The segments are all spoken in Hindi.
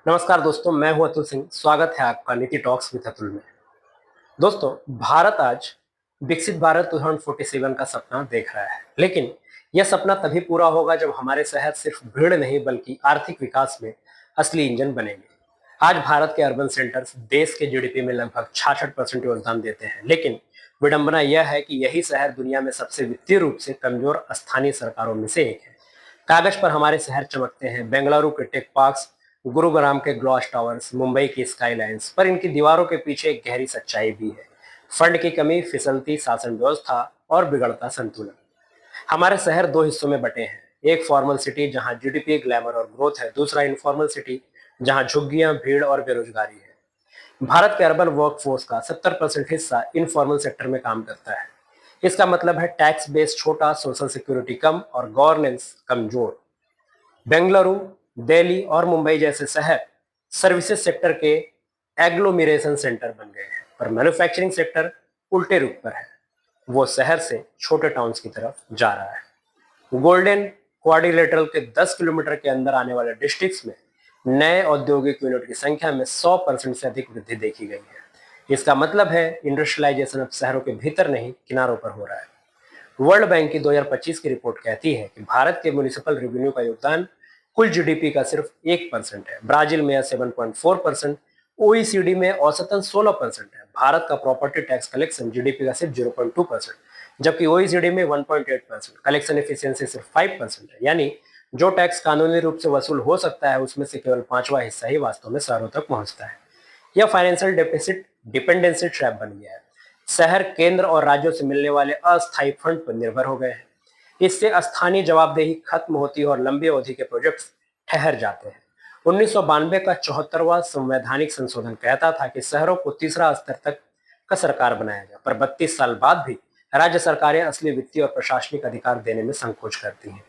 नमस्कार दोस्तों, मैं हूं अतुल सिंह। स्वागत है आपका नीति टॉक्स विद अतुल में। दोस्तों, भारत आज विकसित भारत 2047 का सपना देख रहा है, लेकिन यह सपना तभी पूरा होगा जब हमारे शहर सिर्फ भीड़ नहीं बल्कि आर्थिक विकास में असली इंजन बनेंगे। आज भारत के अर्बन सेंटर्स देश के जीडीपी में लगभग 66% योगदान देते हैं, लेकिन विडंबना यह है कि यही शहर दुनिया में सबसे वित्तीय रूप से कमजोर स्थानीय सरकारों में से एक है। कागज पर हमारे शहर चमकते हैं, बेंगलुरु के टेक पार्क्स, गुरुग्राम के ग्लॉस टावर्स, मुंबई की स्काईलाइंस, पर इनकी दीवारों के पीछे एक गहरी सच्चाई भी है। फंड की कमी, फिसलती शासन व्यवस्था और बिगड़ता संतुलन। हमारे शहर दो हिस्सों में बटे हैं। एक फॉर्मल सिटी जहां जीडीपी, ग्लैमर और ग्रोथ है, दूसरा इनफॉर्मल सिटी जहां झुग्गियां, भीड़ और बेरोजगारी है। भारत के अर्बन वर्कफोर्स का 70% हिस्सा इनफॉर्मल सेक्टर में काम करता है। इसका मतलब है टैक्स बेस छोटा, सोशल सिक्योरिटी कम और गवर्नेंस कमजोर। बेंगलुरु, दिल्ली और मुंबई जैसे शहर सर्विसेज सेक्टर के एग्लोमिरेशन सेंटर बन गए हैं, पर मैन्युफैक्चरिंग सेक्टर उल्टे रुख पर है। वो शहर से छोटे टाउन्स की तरफ जा रहा है। गोल्डन क्वाड्रिलेटरल के 10 किलोमीटर के अंदर आने वाले डिस्ट्रिक्ट्स में नए औद्योगिक यूनिट की संख्या में 100% से अधिक वृद्धि देखी गई है। इसका मतलब है इंडस्ट्रियलाइजेशन अब शहरों के भीतर नहीं, किनारों पर हो रहा है। वर्ल्ड बैंक की 2025 की रिपोर्ट कहती है कि भारत के म्युनिसिपल रेवेन्यू का योगदान कुल जीडीपी का सिर्फ 1% है। ब्राजील में यह 7.4%, ओईसीडी में औसतन 16% है। भारत का प्रॉपर्टी टैक्स कलेक्शन जीडीपी का सिर्फ 0.2%, जबकि ओईसीडी में 1.8%। कलेक्शन एफिशिएंसी सिर्फ 5% है, यानी जो टैक्स कानूनी रूप से वसूल हो सकता है उसमें से केवल पांचवा हिस्सा ही वास्तव में शहरों तक पहुंचता है। यह फाइनेंशियल डेफिसिट डिपेंडेंसी ट्रैप बन गया है। शहर केंद्र और राज्यों से मिलने वाले अस्थायी फंड पर निर्भर हो गए हैं। इससे स्थानीय जवाबदेही खत्म होती है और लंबी अवधि के प्रोजेक्ट्स ठहर जाते हैं। 1992 का 74वां संवैधानिक संशोधन कहता था कि शहरों को तीसरा स्तर तक का सरकार बनाया जाए, पर 32 साल बाद भी राज्य सरकारें असली वित्तीय और प्रशासनिक अधिकार देने में संकोच करती हैं।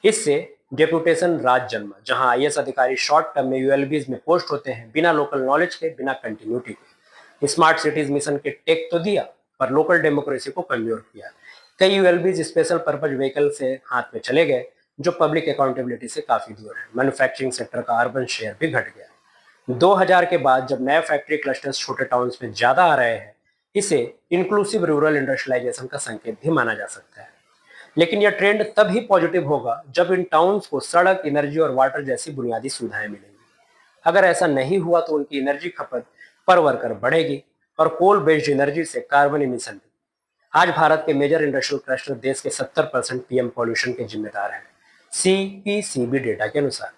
इससे डेपुटेशन राज जन्मा, जहां आईएएस अधिकारी शॉर्ट टर्म में यूएलबीज में पोस्ट होते हैं, बिना लोकल नॉलेज के, बिना कंटिन्यूटी के। स्मार्ट सिटीज मिशन के टेक तो दिया, पर लोकल डेमोक्रेसी को कमजोर किया। कई यूएलबीज स्पेशल पर्पज व्हीकल से हाथ में चले गए, जो पब्लिक अकाउंटेबिलिटी से काफी दूर है। मैन्युफैक्चरिंग सेक्टर का अर्बन शेयर भी घट गया। 2000 के बाद जब नए फैक्ट्री क्लस्टर्स छोटे टाउन्स में ज्यादा आ रहे हैं, इसे इंक्लूसिव रूरल इंडस्ट्रियलाइजेशन का संकेत भी माना जा सकता है। लेकिन यह ट्रेंड तभी पॉजिटिव होगा जब इन टाउन्स को सड़क, एनर्जी और वाटर जैसी बुनियादी सुविधाएं मिलेंगी। अगर ऐसा नहीं हुआ तो उनकी एनर्जी खपत पर वर्कर बढ़ेगी और कोल बेस्ड एनर्जी से कार्बन इमिशन भी। आज भारत के मेजर इंडस्ट्रियल क्लस्टर देश के 70% पीएम पॉल्यूशन के जिम्मेदार हैं। सीपीसीबी डेटा के अनुसार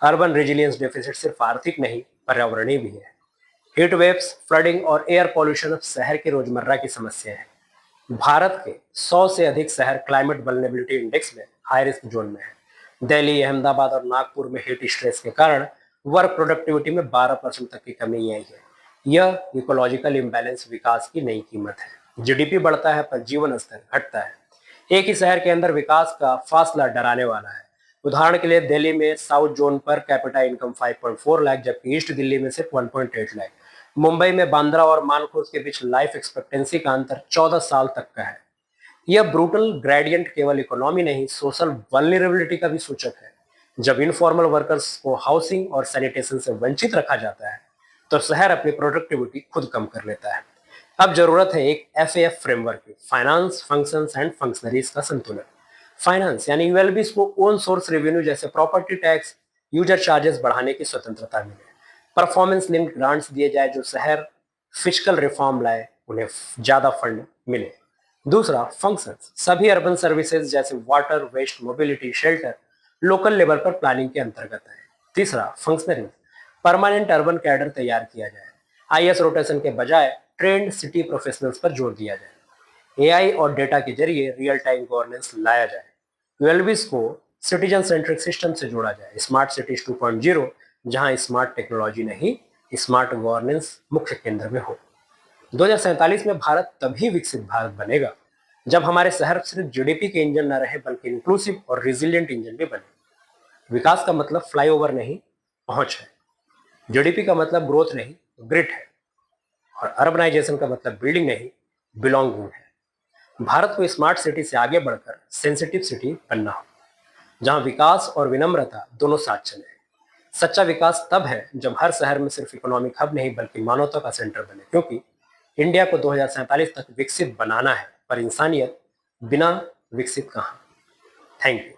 अर्बन रेजिलियंस डेफिसिट सिर्फ आर्थिक नहीं, पर्यावरणीय भी है। हीट वेव्स, फ्लडिंग और एयर पॉल्यूशन अब शहर की रोजमर्रा की समस्या है। भारत के 100 से अधिक शहर क्लाइमेट वल्नरेबिलिटी इंडेक्स में हाई रिस्क जोन में है। दिल्ली, अहमदाबाद और नागपुर में हीट स्ट्रेस के कारण वर्क प्रोडक्टिविटी में 12% तक की कमी आई है। यह इकोलॉजिकल इम्बैलेंस विकास की नई कीमत है। जीडीपी बढ़ता है पर जीवन स्तर घटता है। एक ही शहर के अंदर विकास का फासला डराने वाला है। उदाहरण के लिए दिल्ली में south zone per capita income 5.4 lakh, जबकि ईस्ट दिल्ली में सिर्फ 1.8 लाख। मुंबई में बांद्रा और मानखुर्द के बीच लाइफ एक्सपेक्टेंसी का अंतर 14 साल तक का है। यह ब्रूटल ग्रेडियंट केवल इकोनॉमी नहीं, सोशल वल्नरेबिलिटी का भी सूचक है। जब इनफॉर्मल वर्कर्स को हाउसिंग और सैनिटेशन से वंचित रखा जाता है, तो शहर अपनी प्रोडक्टिविटी खुद कम कर लेता है। अब जरूरत है एक एफएएफ फ्रेमवर्क की, फाइनेंस, फंक्शंस एंड फंक्शनरीज का संतुलन। फाइनेंस यानी यूएलबीज को ओन सोर्स रेवेन्यू जैसे प्रॉपर्टी टैक्स, यूजर चार्जेस बढ़ाने की स्वतंत्रता मिले। परफॉर्मेंस लिंक्ड ग्रांट्स दिए जाए, जो शहर फिजिकल रिफॉर्म लाए उन्हें ज्यादा फंड मिले। दूसरा, फंक्शंस, सभी अर्बन सर्विसेज जैसे water, waste, mobility, shelter local level पर प्लानिंग के अंतर्गत है। तीसरा, फंक्शनरीज, परमानेंट अर्बन कैडर तैयार किया जाए। आईएएस रोटेशन के बजाय ट्रेंड सिटी प्रोफेशनल्स पर जोर दिया जाए। एआई और डेटा के जरिए रियल टाइम गवर्नेंस लाया जाए। यूएलबीज को सिटीजन सेंट्रिक सिस्टम से जोड़ा जाए। स्मार्ट सिटीज 2.0, जहां स्मार्ट टेक्नोलॉजी नहीं, स्मार्ट गवर्नेंस मुख्य केंद्र में हो। 2047 में भारत तभी विकसित भारत बनेगा जब हमारे शहर सिर्फ जीडीपी के इंजन न रहे बल्कि इंक्लूसिव और रिजिलियंट इंजन भी बने। विकास का मतलब फ्लाईओवर नहीं, पहुंच है। जीडीपी का मतलब ग्रोथ नहीं, ग्रिड है। और अर्बनाइजेशन का मतलब बिल्डिंग नहीं, बिलोंगिंग है। भारत को स्मार्ट सिटी से आगे बढ़कर सेंसिटिव सिटी बनना हो, जहां विकास और विनम्रता दोनों साथ चले। सच्चा विकास तब है जब हर शहर में सिर्फ इकोनॉमिक हब नहीं बल्कि मानवता का सेंटर बने, क्योंकि इंडिया को 2047 तक विकसित बनाना है, पर इंसानियत बिना विकसित कहाँ। Thank you.